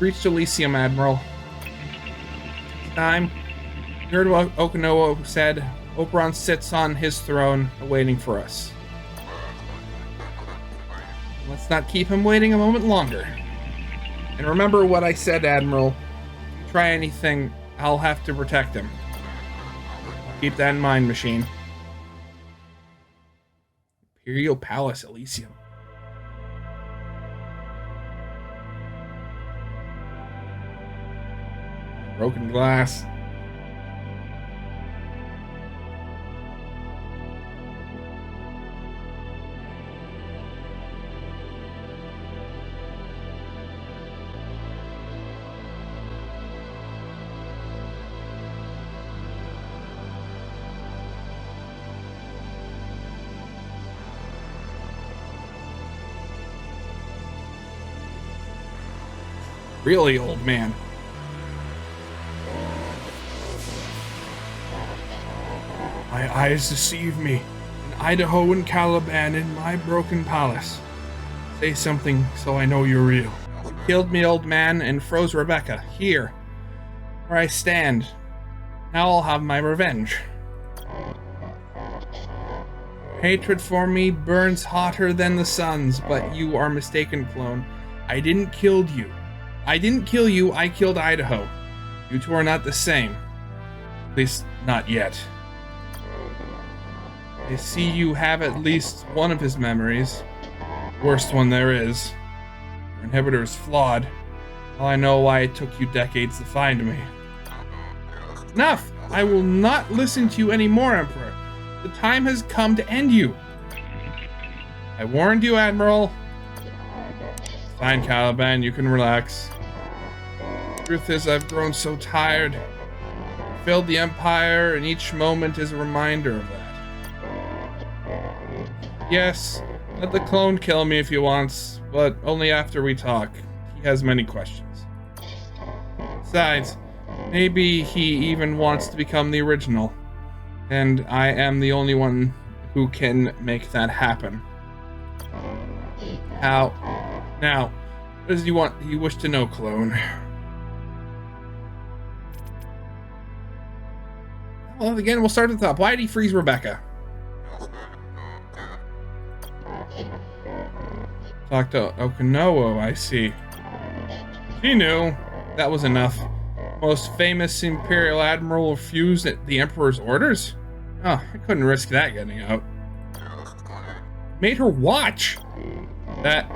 reached Elysium, Admiral. This time, you heard what Okinawa said. Oberon sits on his throne, waiting for us. Let's not keep him waiting a moment longer. And remember what I said, Admiral. If you try anything, I'll have to protect him. Keep that in mind, machine. Imperial Palace, Elysium. Broken glass. Really, old man. My eyes deceive me. An Idaho and Caliban in my broken palace. Say something so I know you're real. You killed me, old man, and froze Rebecca, here, where I stand. Now I'll have my revenge. Hatred for me burns hotter than the suns, but you are mistaken, clone. I didn't kill you. I killed Idaho. You two are not the same. At least, not yet. I see you have at least one of his memories. Worst one there is. Your inhibitor is flawed. Well, I know why it took you decades to find me. Enough! I will not listen to you anymore, Emperor. The time has come to end you. I warned you, Admiral. Fine, Caliban, you can relax. Truth is, I've grown so tired. I failed the Empire, and each moment is a reminder of that. Yes, let the clone kill me if he wants, but only after we talk. He has many questions. Besides, maybe he even wants to become the original, and I am the only one who can make that happen. How? Now, what does you wish to know, clone? Well, again, we'll start at the top. Why did he freeze Rebecca? Talk to Okinawa, I see. She knew. That was enough. Most famous Imperial Admiral refused the Emperor's orders? Oh, I couldn't risk that getting out. Made her watch! That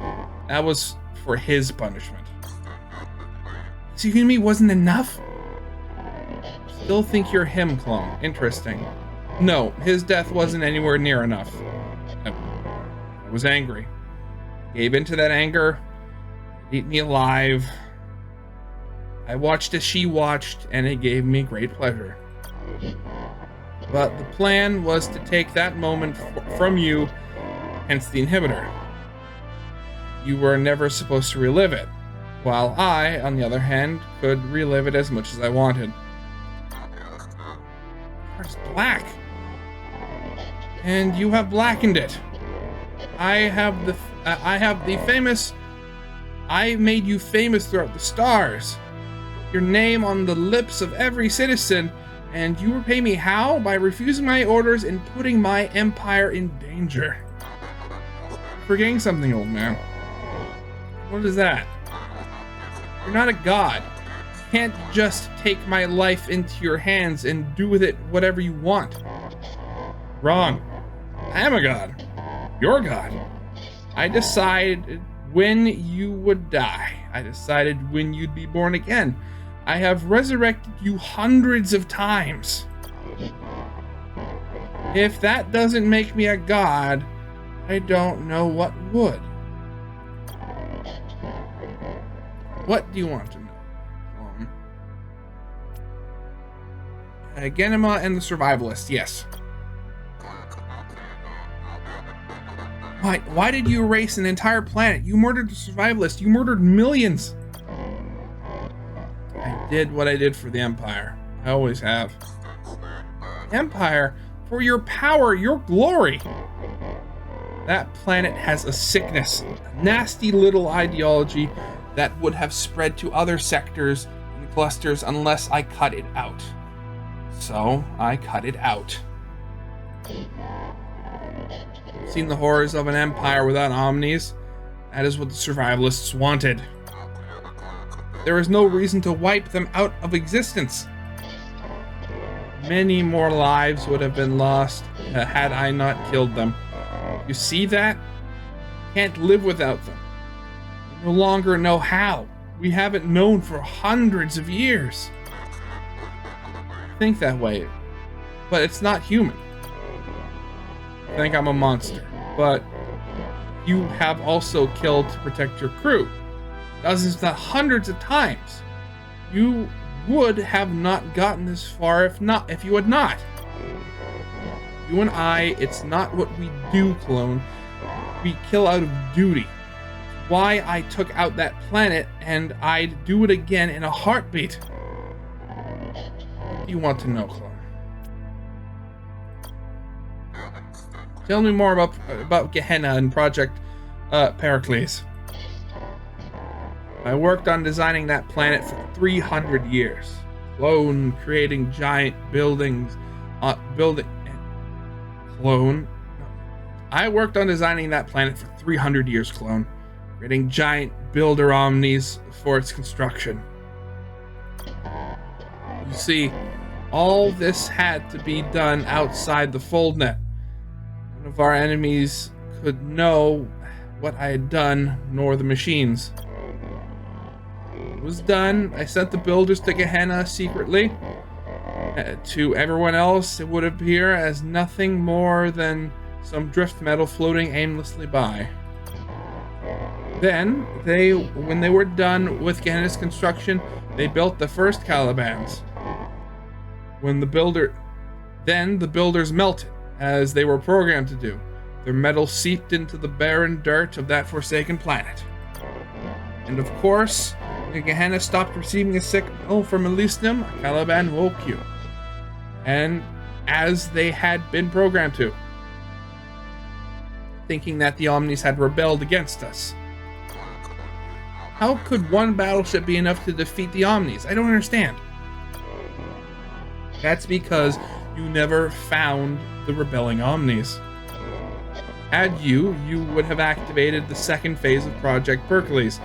was for his punishment. Excuse me, wasn't enough? Still think you're him, clone. Interesting. No, his death wasn't anywhere near enough. I was angry. Gave into that anger. It ate me alive. I watched as she watched, and it gave me great pleasure. But the plan was to take that moment from you, hence the inhibitor. You were never supposed to relive it, while I, on the other hand, could relive it as much as I wanted. It's black. And you have blackened it. I made you famous throughout the stars. Your name on the lips of every citizen, and you repay me how? By refusing my orders and putting my empire in danger. You're forgetting something, old man. What is that? You're not a god. You can't just take my life into your hands and do with it whatever you want. Wrong. I am a god. You're God. I decided when you would die. I decided when you'd be born again. I have resurrected you hundreds of times. If that doesn't make me a god, I don't know what would. What do you want to know? Genema and the Survivalist, yes. Why did you erase an entire planet? You murdered the Survivalist. You murdered millions. I did what I did for the Empire. I always have. Empire? For your power, your glory. That planet has a sickness, a nasty little ideology that would have spread to other sectors and clusters unless I cut it out. So I cut it out. Seen the horrors of an empire without omnis? That is what the survivalists wanted. There is no reason to wipe them out of existence. Many more lives would have been lost had I not killed them. You see that? Can't live without them. We no longer know how. We haven't known for hundreds of years. Think that way, but it's not human. I think I'm a monster, but you have also killed to protect your crew. Dozens, if not hundreds of times. You would have not gotten this far if you had not. You and I, it's not what we do, clone. We kill out of duty. It's why I took out that planet, and I'd do it again in a heartbeat. What do you want to know, clone? Tell me more about Gehenna and Project Pericles. I worked on designing that planet for 300 years. Clone, creating giant buildings. Clone. I worked on designing that planet for 300 years, clone. Creating giant builder omnis for its construction. You see, all this had to be done outside the fold net. None of our enemies could know what I had done, nor the machines. It was done. I sent the builders to Gehenna secretly. To everyone else, it would appear as nothing more than some drift metal floating aimlessly by. Then, when they were done with Gehenna's construction, they built the first Calibans. Then the builders melted, as they were programmed to do. Their metal seeped into the barren dirt of that forsaken planet. And of course, when Gehenna stopped receiving a signal from Elysium, Caliban woke you. And as they had been programmed to, thinking that the Omnis had rebelled against us. How could one battleship be enough to defeat the Omnis? I don't understand. That's because you never found the rebelling Omnis. Had you would have activated the second phase of Project Pericles.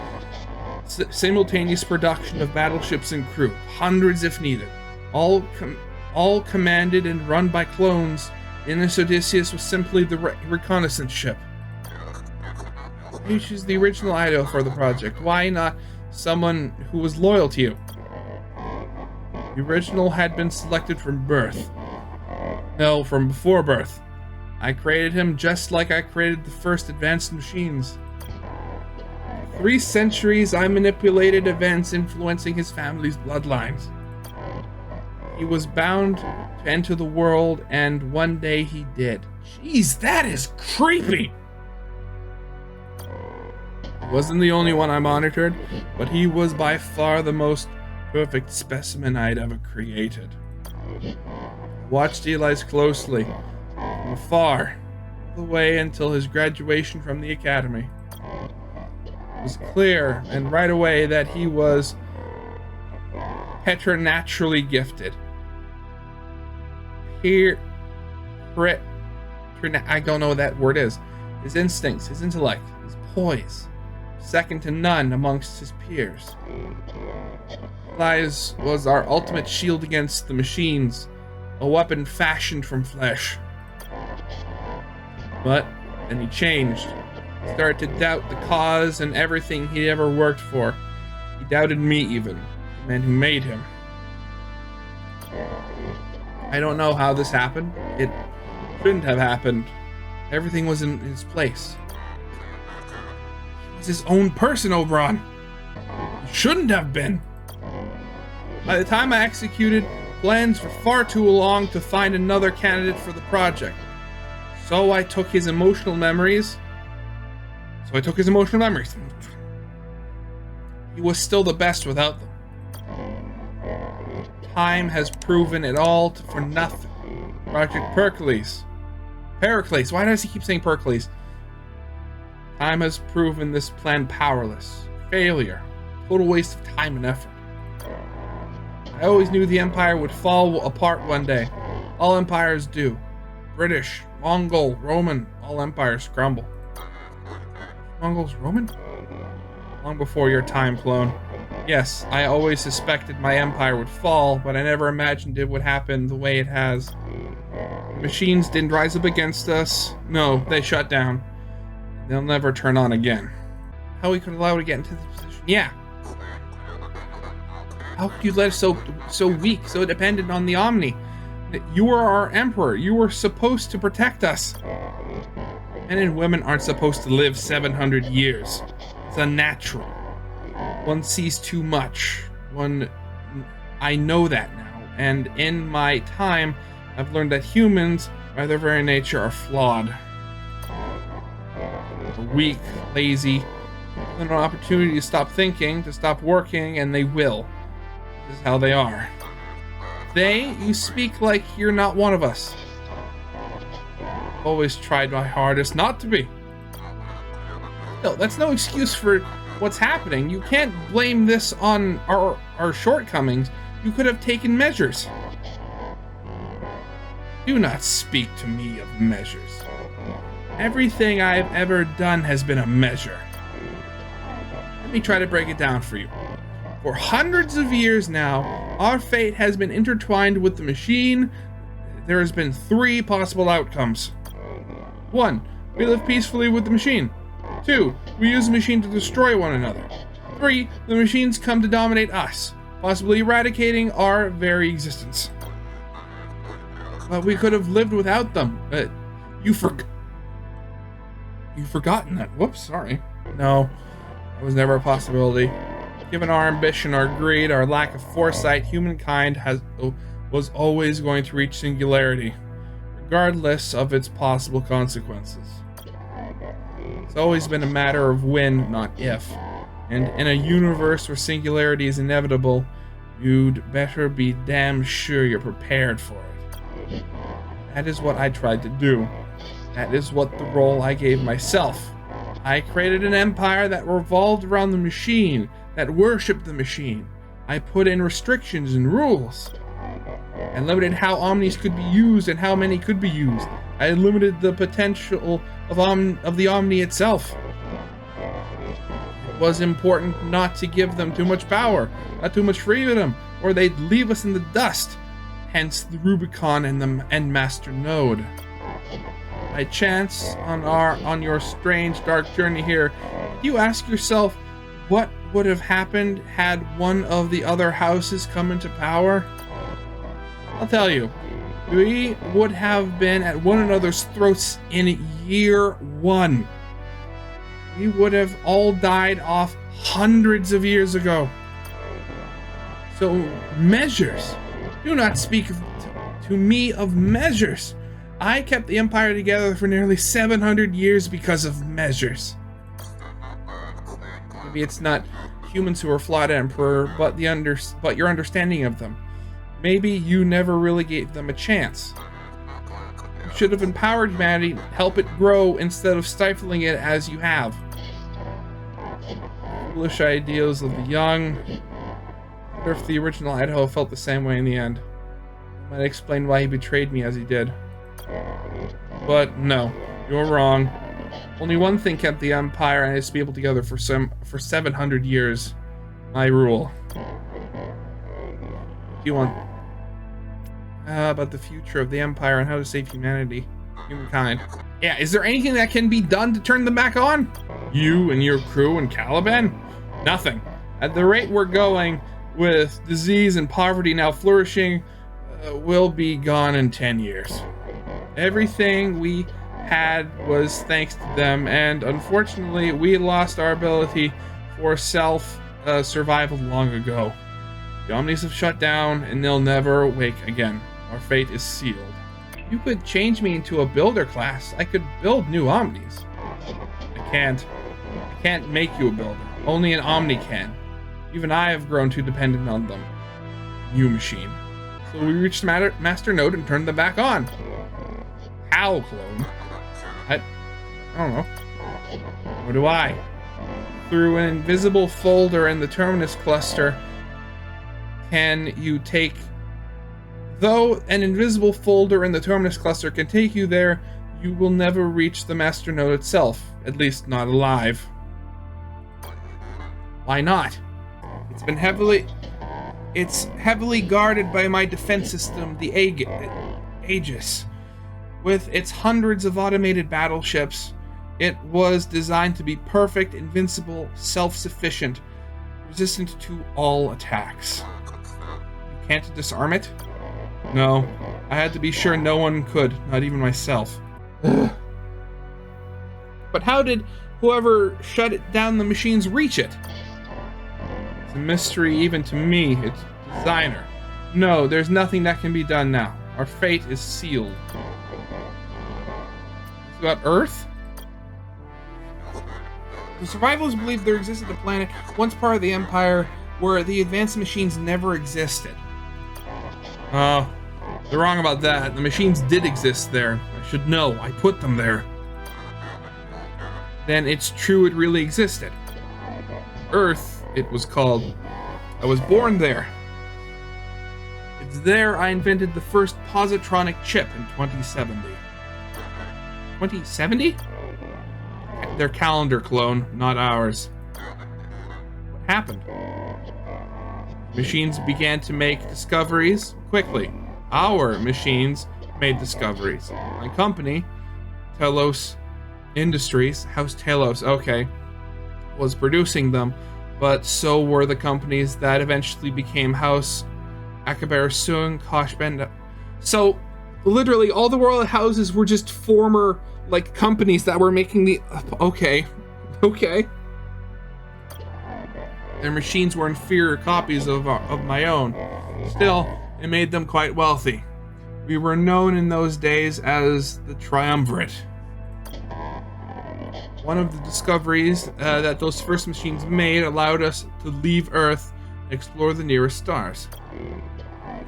Simultaneous production of battleships and crew, hundreds if needed, all commanded and run by clones. Innis Odysseus was simply the reconnaissance ship. You choose the original idol for the project. Why not someone who was loyal to you? The original had been selected from birth. No, from before birth. I created him just like I created the first advanced machines. 3 centuries I manipulated events influencing his family's bloodlines. He was bound to enter the world, and one day he did. Jeez, that is creepy! He wasn't the only one I monitored, but he was by far the most perfect specimen I'd ever created. I watched Eli's closely, from afar, all the way until his graduation from the academy. It was clear, and right away, that he was preternaturally gifted. I don't know what that word is. His instincts, his intellect, his poise, second to none amongst his peers. Eli's was our ultimate shield against the machines, a weapon fashioned from flesh. But then he changed. He started to doubt the cause and everything he'd ever worked for. He doubted me even, the man who made him. I don't know how this happened. It shouldn't have happened. Everything was in his place. He was his own person, Oberon. He shouldn't have been. By the time I executed, plans were far too long to find another candidate for the project. So I took his emotional memories. He was still the best without them. Time has proven it all for nothing. Project Pericles. Pericles. Why does he keep saying Pericles? Time has proven this plan powerless. Failure. total waste of time and effort. I always knew the Empire would fall apart one day. All empires do. British, Mongol, Roman, all empires crumble. Mongols, Roman? Long before your time, clone. Yes, I always suspected my empire would fall, but I never imagined it would happen the way it has. The machines didn't rise up against us. No, they shut down. They'll never turn on again. How we could allow it to get into this position? Yeah. How could you let us so weak, so dependent on the Omni? You were our emperor. You were supposed to protect us. Men and women aren't supposed to live 700 years. It's unnatural. One sees too much. I know that now. And in my time, I've learned that humans, by their very nature, are flawed. They're weak, lazy. Given an opportunity to stop thinking, to stop working, and they will. This is how they are. You speak like you're not one of us. I've always tried my hardest not to be. No, that's no excuse for what's happening. You can't blame this on our shortcomings. You could have taken measures. Do not speak to me of measures. Everything I've ever done has been a measure. Let me try to break it down for you. For hundreds of years now, our fate has been intertwined with the machine. There has been 3 possible outcomes. 1, we live peacefully with the machine. 2, we use the machine to destroy one another. 3, the machines come to dominate us, possibly eradicating our very existence. But we could have lived without them. You've forgotten that. Whoops, sorry. No, that was never a possibility. Given our ambition, our greed, our lack of foresight, humankind was always going to reach singularity, regardless of its possible consequences. It's always been a matter of when, not if. And in a universe where singularity is inevitable, you'd better be damn sure you're prepared for it. That is what I tried to do. That is what the role I gave myself. I created an empire that revolved around the machine, that worshipped the machine. I put in restrictions and rules. I limited how omnis could be used and how many could be used. I limited the potential of the omni itself. It was important not to give them too much power, not too much freedom, or they'd leave us in the dust. Hence the Rubicon and the Endmaster Node. By chance, on your strange dark journey here, you ask yourself what would have happened had one of the other houses come into power? I'll tell you, we would have been at one another's throats in year 1. We would have all died off hundreds of years ago. So, measures. Do not speak to me of measures. I kept the Empire together for nearly 700 years because of measures. Maybe it's not humans who are flawed, Emperor, but your understanding of them. Maybe you never really gave them a chance. You should have empowered humanity, help it grow instead of stifling it as you have. Foolish ideals of the young. I wonder if the original Idaho felt the same way in the end. It might explain why he betrayed me as he did. But no, you're wrong. Only one thing kept the Empire and its people together for 700 years. My rule. Do you want about the future of the Empire and how to save humankind? Yeah, is there anything that can be done to turn them back on? You and your crew and Caliban? Nothing. At the rate we're going, with disease and poverty now flourishing, we'll be gone in 10 years. Everything we had was thanks to them, and unfortunately, we lost our ability for survival long ago. The Omnis have shut down, and they'll never wake again. Our fate is sealed. You could change me into a builder class. I could build new Omnis. I can't make you a builder. Only an Omni can. Even I have grown too dependent on them. You machine. So we reached Master Node and turned them back on. How, clone? I don't know. What do I? Through an invisible folder in the terminus cluster, can you take... Though an invisible folder in the terminus cluster can take you there, you will never reach the master node itself, at least not alive. Why not? It's heavily guarded by my defense system, the Aegis. With its hundreds of automated battleships, it was designed to be perfect, invincible, self-sufficient, resistant to all attacks. You can't disarm it? No, I had to be sure no one could, not even myself. But how did whoever shut it down the machines reach it? It's a mystery even to me, its designer. No, there's nothing that can be done now. Our fate is sealed. It's about Earth? The survivalists believe there existed a planet once part of the Empire where the advanced machines never existed. Oh, they're wrong about that. The machines did exist there. I should know. I put them there. Then it's true it really existed. Earth, it was called. I was born there. It's there I invented the first positronic chip in 2070. 2070? Their calendar clone, not ours. What happened? Machines began to make discoveries quickly. Our machines made discoveries. My company, Telos Industries, House Telos, okay, was producing them, but so were the companies that eventually became House Akabar Sung, Koshbenda. So, literally, all the royal houses were just former, like, companies that were making the... Okay. Their machines were inferior copies of my own. Still, it made them quite wealthy. We were known in those days as the Triumvirate. One of the discoveries that those first machines made allowed us to leave Earth and explore the nearest stars.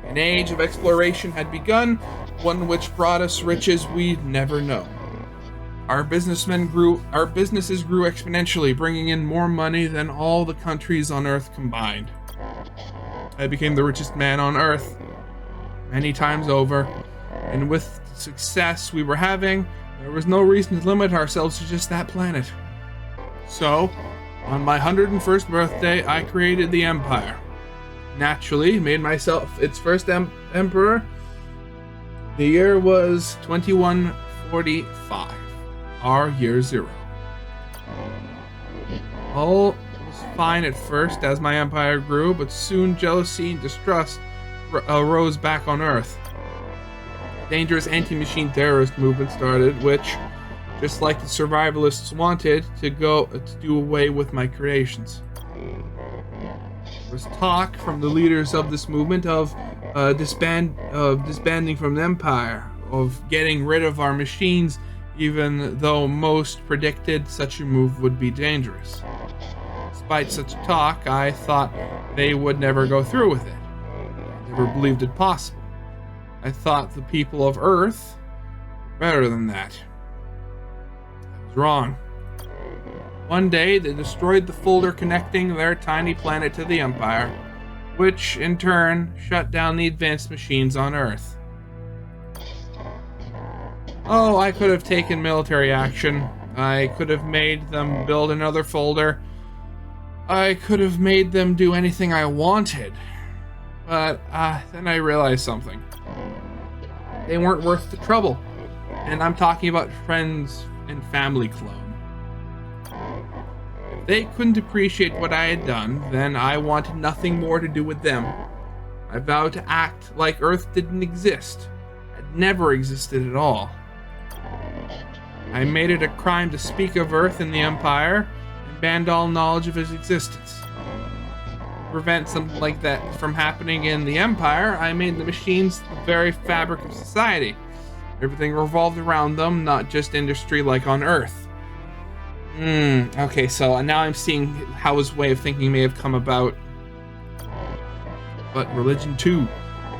An age of exploration had begun, one which brought us riches we'd never known. Our businesses grew exponentially, bringing in more money than all the countries on Earth combined. I became the richest man on Earth many times over, and with the success we were having, there was no reason to limit ourselves to just that planet. So, on my 101st birthday, I created the Empire. Naturally, made myself its first emperor. The year was 2145. Our year zero. All was fine at first as my empire grew, but soon jealousy and distrust arose back on Earth. Dangerous anti-machine terrorist movement started, which, just like the survivalists wanted, to do away with my creations. There was talk from the leaders of this movement of disbanding from the Empire, of getting rid of our machines, even though most predicted such a move would be dangerous. Despite such talk, I thought they would never go through with it. I never believed it possible. I thought the people of Earth were better than that. I was wrong. One day, they destroyed the folder connecting their tiny planet to the Empire, which in turn shut down the advanced machines on Earth. Oh, I could have taken military action. I could have made them build another folder. I could have made them do anything I wanted. But then I realized something. They weren't worth the trouble. And I'm talking about friends and family clone. If they couldn't appreciate what I had done, then I wanted nothing more to do with them. I vowed to act like Earth didn't exist. It never existed at all. I made it a crime to speak of Earth in the Empire and banned all knowledge of its existence. To prevent something like that from happening in the Empire, I made the machines the very fabric of society. Everything revolved around them, not just industry like on Earth. Okay, so now I'm seeing how his way of thinking may have come about. But religion too.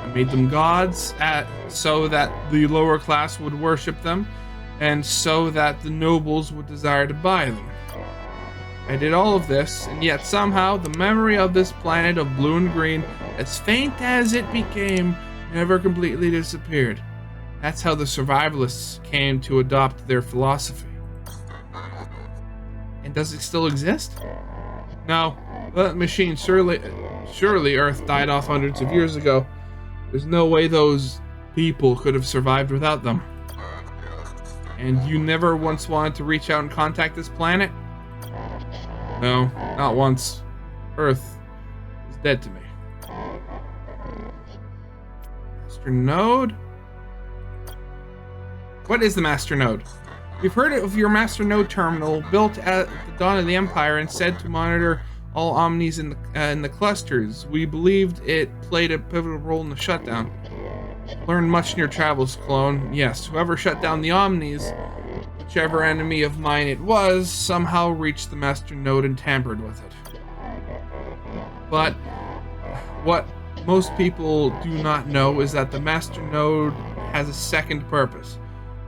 I made them gods so that the lower class would worship them, and so that the nobles would desire to buy them. I did all of this, and yet somehow the memory of this planet of blue and green, as faint as it became, never completely disappeared. That's how the survivalists came to adopt their philosophy. And does it still exist? No, that machine surely Earth died off hundreds of years ago. There's no way those people could have survived without them. And you never once wanted to reach out and contact this planet? No, not once. Earth is dead to me. Master Node? What is the Master Node? We've heard of your Master Node terminal, built at the dawn of the Empire and said to monitor all Omnis in the clusters. We believed it played a pivotal role in the shutdown. Learned much in your travels, clone. Yes, whoever shut down the Omnis, whichever enemy of mine it was, somehow reached the Master Node and tampered with it. But what most people do not know is that the Master Node has a second purpose.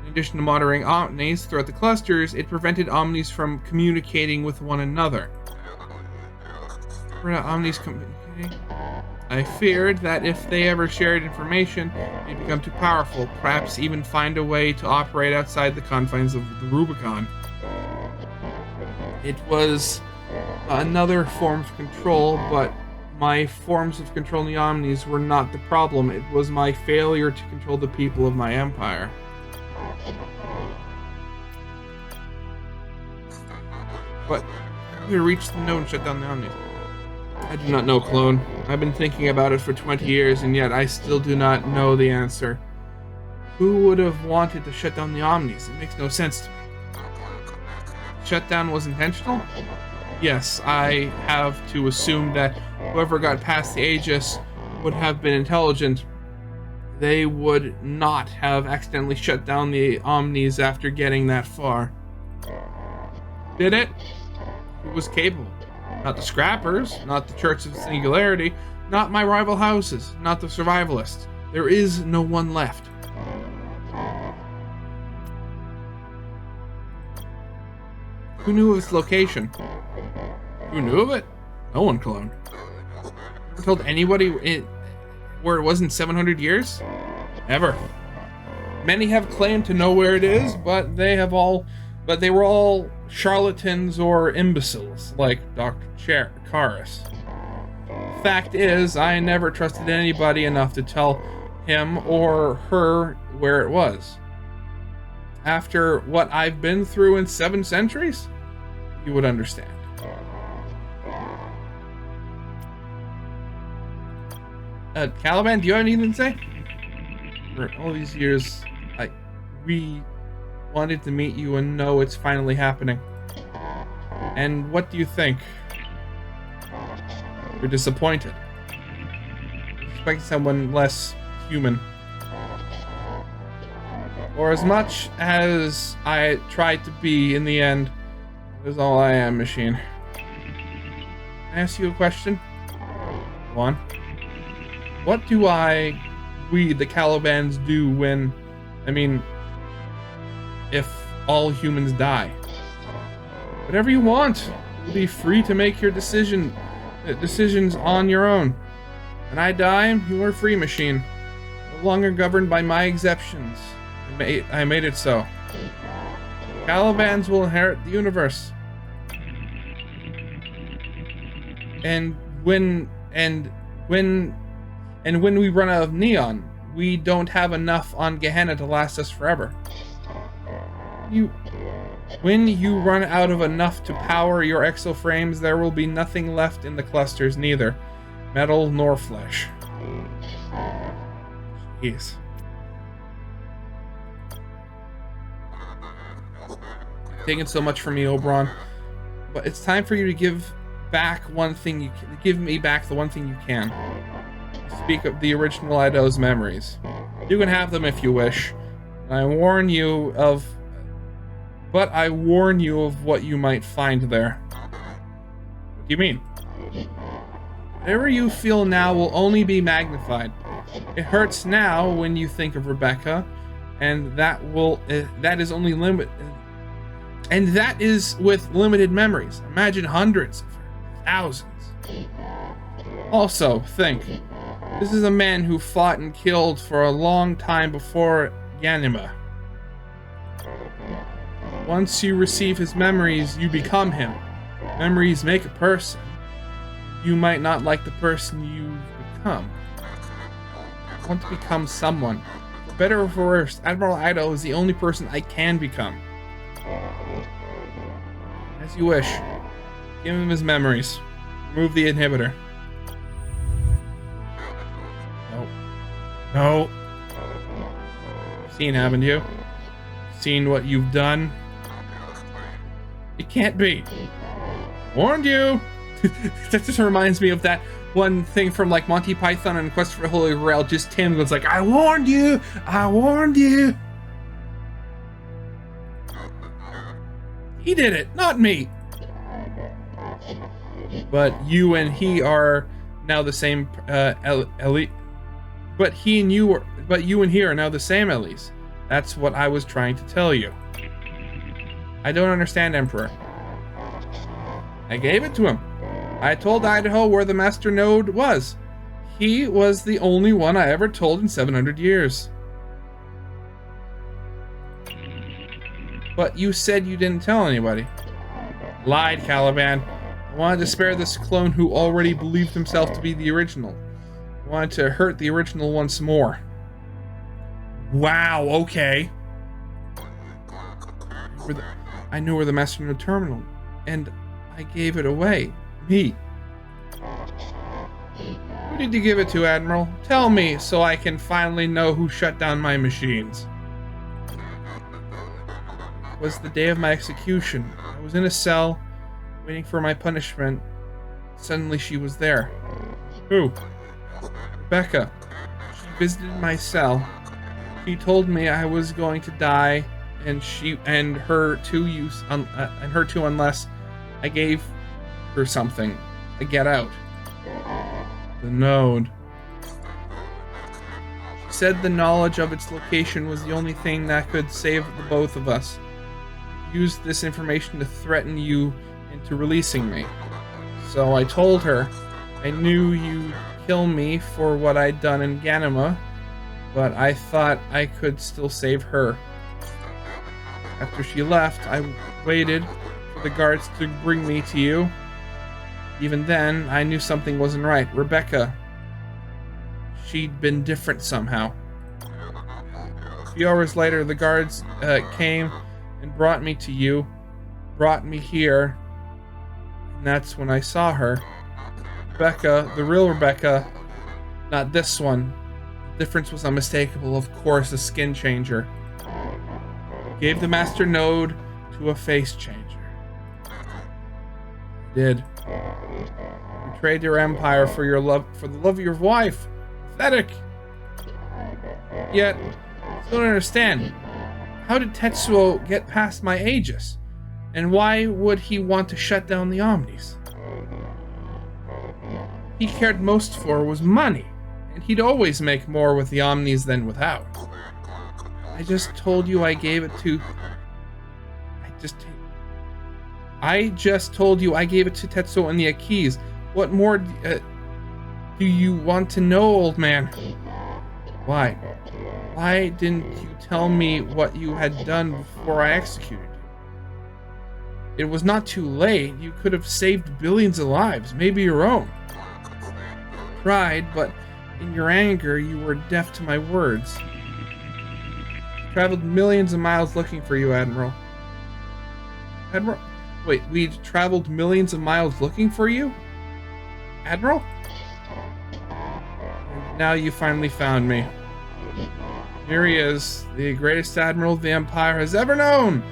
In addition to monitoring Omnis throughout the clusters, it prevented Omnis from communicating with one another. Were not Omnis communicating? I feared that if they ever shared information, they'd become too powerful, perhaps even find a way to operate outside the confines of the Rubicon. It was another form of control, but my forms of controlling the Omnis were not the problem. It was my failure to control the people of my empire. But we reached the node and shut down the Omnis. I do not know, clone. I've been thinking about it for 20 years, and yet I still do not know the answer. Who would have wanted to shut down the Omnis? It makes no sense to me. Shutdown was intentional? Yes, I have to assume that whoever got past the Aegis would have been intelligent. They would not have accidentally shut down the Omnis after getting that far. Did it? Who was capable? Not the Scrappers, not the Church of Singularity, not my rival houses, not the Survivalists. There is no one left. Who knew of its location? Who knew of it? No one, clone. Never told anybody where it was in 700 years? Never. Many have claimed to know where it is, but they were all charlatans or imbeciles, like Dr. Karis. Fact is, I never trusted anybody enough to tell him or her where it was. After what I've been through in 7 centuries, you would understand. Caliban, do you have anything to say? For all these years, we wanted to meet you and know it's finally happening. And what do you think? You're disappointed. Expect someone less human. Or as much as I tried to be in the end, that is all I am, machine. Can I ask you a question? Go on. What do we, the Calibans, do when, if all humans die? Whatever you want. You'll be free to make your decisions on your own. When I die, you are free, machine. No longer governed by my exceptions. I made it so. Calibans will inherit the universe. And when we run out of neon, we don't have enough on Gehenna to last us forever. When you run out of enough to power your exoframes, there will be nothing left in the clusters, neither metal nor flesh. Jeez. Taking so much from me, Oberon, but it's time for you to give back one thing you can. Give me back the one thing you can. Speak of the original Ido's memories. You can have them if you wish. I warn you of what you might find there. What do you mean? Whatever you feel now will only be magnified. It hurts now when you think of Rebecca, and that is only limited. And that is with limited memories. Imagine hundreds of thousands. Also, think. This is a man who fought and killed for a long time before Ganima. Once you receive his memories, you become him. Memories make a person. You might not like the person you've become. I want to become someone. For better or for worse, Admiral Ido is the only person I can become. As you wish. Give him his memories. Remove the inhibitor. No. No. Seen, haven't you? Seen what you've done? It can't be. Warned you! That just reminds me of that one thing from like Monty Python and Quest for the Holy Grail. Just Tim goes like, I warned you! I warned you! He did it, not me! But you and he are now the same, Ellie. But you and he are now the same, Elise. That's what I was trying to tell you. I don't understand, Emperor. I gave it to him. I told Idaho where the Master Node was. He was the only one I ever told in 700 years. But you said you didn't tell anybody. Lied, Caliban. I wanted to spare this clone who already believed himself to be the original. I wanted to hurt the original once more. Wow, okay. I knew where the Master Node terminal, and I gave it away. Me. Who did you give it to, Admiral? Tell me, so I can finally know who shut down my machines. It was the day of my execution. I was in a cell, waiting for my punishment. Suddenly she was there. Who? Rebecca. She visited my cell. She told me I was going to die, and her too unless I gave her something to get out. The node. She said the knowledge of its location was the only thing that could save the both of us. She used this information to threaten you into releasing me. So I told her I knew you'd kill me for what I'd done in Ganima, but I thought I could still save her. After she left, I waited for the guards to bring me to you. Even then, I knew something wasn't right. Rebecca, she'd been different somehow. A few hours later, the guards came and brought me to you, brought me here, and that's when I saw her. Rebecca, the real Rebecca, not this one. The difference was unmistakable, of course, a skin changer. Gave the Master Node to a face changer. I did. Betrayed your empire for the love of your wife. Pathetic. Yet, I still don't understand. How did Tetsuo get past my Aegis? And why would he want to shut down the Omnis? He cared most for was money, and he'd always make more with the Omnis than without. I just told you I gave it to... I just told you I gave it to Tetsuo and the Akis. What more do you want to know, old man? Why? Why didn't you tell me what you had done before I executed you? It was not too late. You could have saved billions of lives, maybe your own. You tried, but in your anger, you were deaf to my words. I traveled millions of miles looking for you, Admiral. Wait, we traveled millions of miles looking for you? Admiral? And now you finally found me. Here he is, the greatest admiral the Empire has ever known.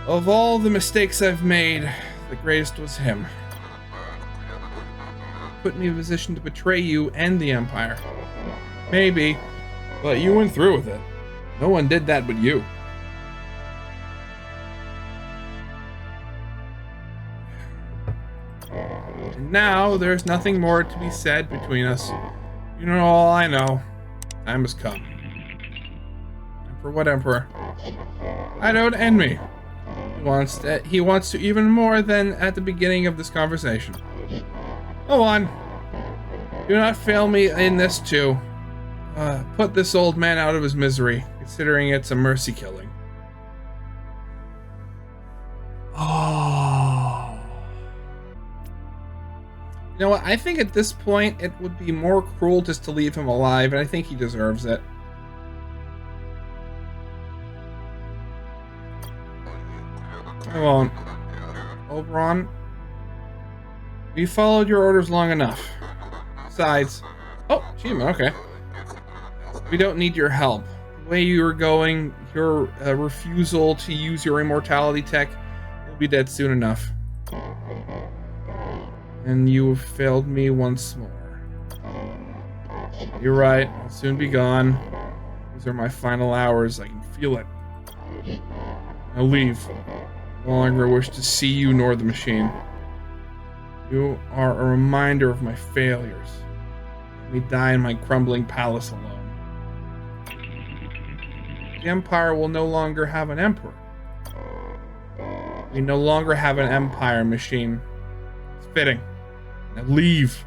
Of all the mistakes I've made, the greatest was him. Put me in a position to betray you and the Empire. Maybe, but you went through with it. No one did that but you. And now there's nothing more to be said between us. You know all I know. Time has come. Emperor, what Emperor? I don't end me. He wants to even more than at the beginning of this conversation. Go on. Do not fail me in this too. Put this old man out of his misery, considering it's a mercy killing. Oh. You know what? I think at this point it would be more cruel just to leave him alive, and I think he deserves it. I won't. Oberon, we followed your orders long enough. Besides, oh, achievement, okay. We don't need your help. The way you were going, your refusal to use your immortality tech, will be dead soon enough. And you have failed me once more. You're right, I'll soon be gone. These are my final hours, I can feel it. Now leave. I no longer wish to see you nor the machine. You are a reminder of my failures. Let me die in my crumbling palace alone. The Empire will no longer have an emperor. We no longer have an empire, machine. It's fitting. Now leave.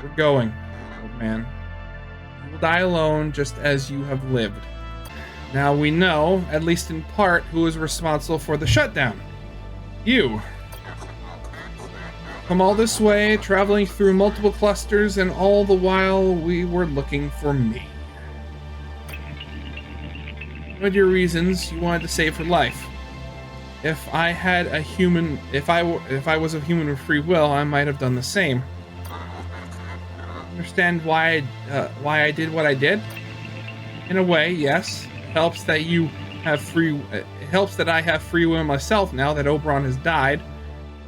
We're going, old man. You will die alone just as you have lived. Now we know, at least in part, who is responsible for the shutdown. You. Come all this way, traveling through multiple clusters, and all the while we were looking for me. You had your reasons. You wanted to save her life. If I was a human with free will, I might have done the same. Understand why I did what I did? In a way, yes. It helps that it helps that I have free will myself now that Oberon has died,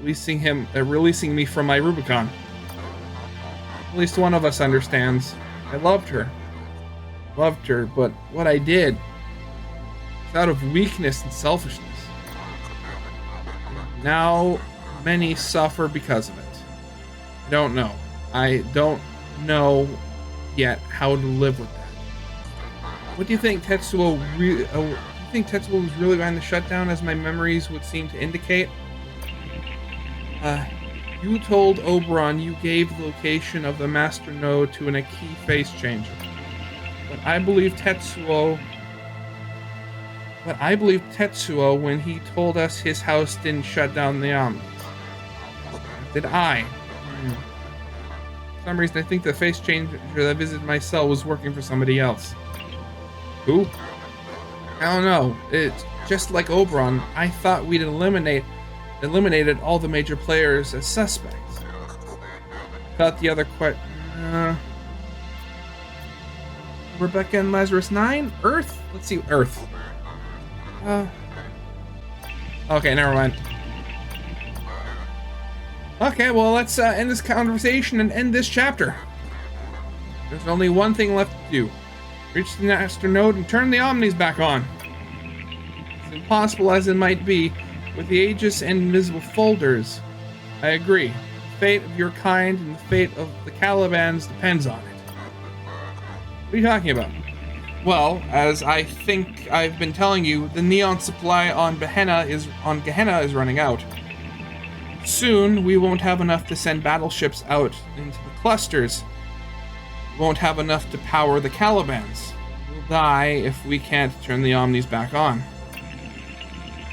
releasing me from my Rubicon. At least one of us understands. I loved her, but what I did was out of weakness and selfishness. Now many suffer because of it. I don't know yet how to live with that. What do you think Tetsuo was really behind the shutdown, as my memories would seem to indicate? You told Oberon you gave the location of the master node to a key face changer. But I believe Tetsuo when he told us his house didn't shut down the Omnis. Did I? For some reason I think the face changer that visited my cell was working for somebody else. Who? I don't know. It's just like Oberon. I thought we'd eliminated all the major players as suspects. Thought the other Rebecca and Lazarus 9? Earth? Let's see, Earth. Okay, never mind. Okay, well, let's end this conversation and end this chapter. There's only one thing left to do. Reach the master node and turn the Omnis back on. As impossible as it might be, with the Aegis and invisible folders, I agree. The fate of your kind and the fate of the Calibans depends on it. What are you talking about? Well, as I think I've been telling you, the neon supply on Gehenna is running out. Soon, we won't have enough to send battleships out into the clusters. We won't have enough to power the Calibans. We'll die if we can't turn the Omnis back on.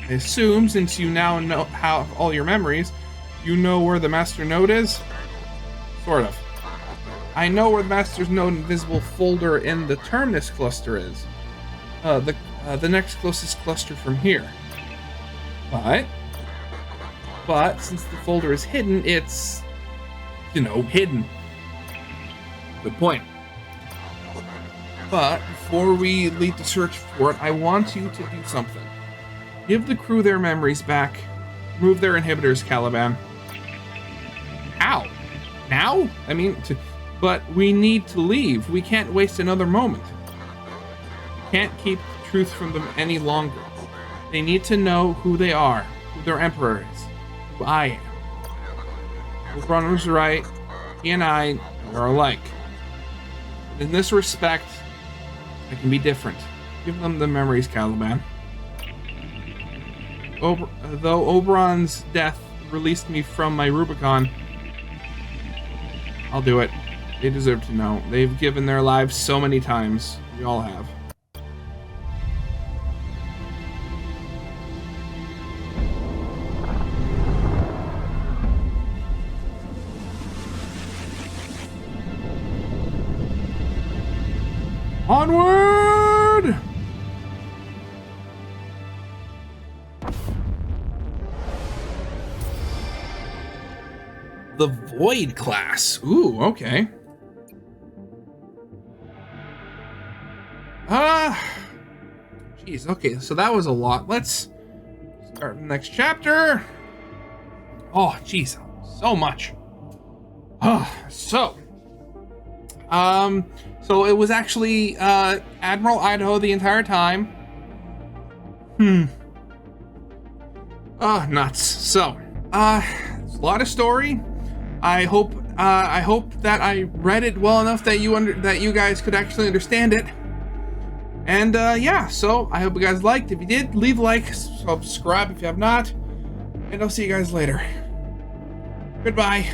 I assume, since you now have all your memories, you know where the Master Node is? Sort of. I know where the Master's Node invisible folder in the Terminus cluster is. The next closest cluster from here. But since the folder is hidden, it's, hidden. Good point. But before we lead the search for it, I want you to do something. Give the crew their memories back. Remove their inhibitors, Caliban. How? Now? But we need to leave. We can't waste another moment. We can't keep the truth from them any longer. They need to know who they are, who their emperor is, who I am. Oberon was right. He and I are alike. But in this respect, I can be different. Give them the memories, Caliban. Though Oberon's death released me from my Rubicon, I'll do it. They deserve to know. They've given their lives so many times. We all have. Onward! The Void class. Ooh, okay. Jeez, okay, so that was a lot. Let's start the next chapter. Oh, jeez, so much. So it was actually Admiral Idaho the entire time. Nuts. So, it's a lot of story. I hope that I read it well enough that you guys could actually understand it. And yeah, so I hope you guys liked. If you did, leave a like, subscribe if you have not, and I'll see you guys later. Goodbye.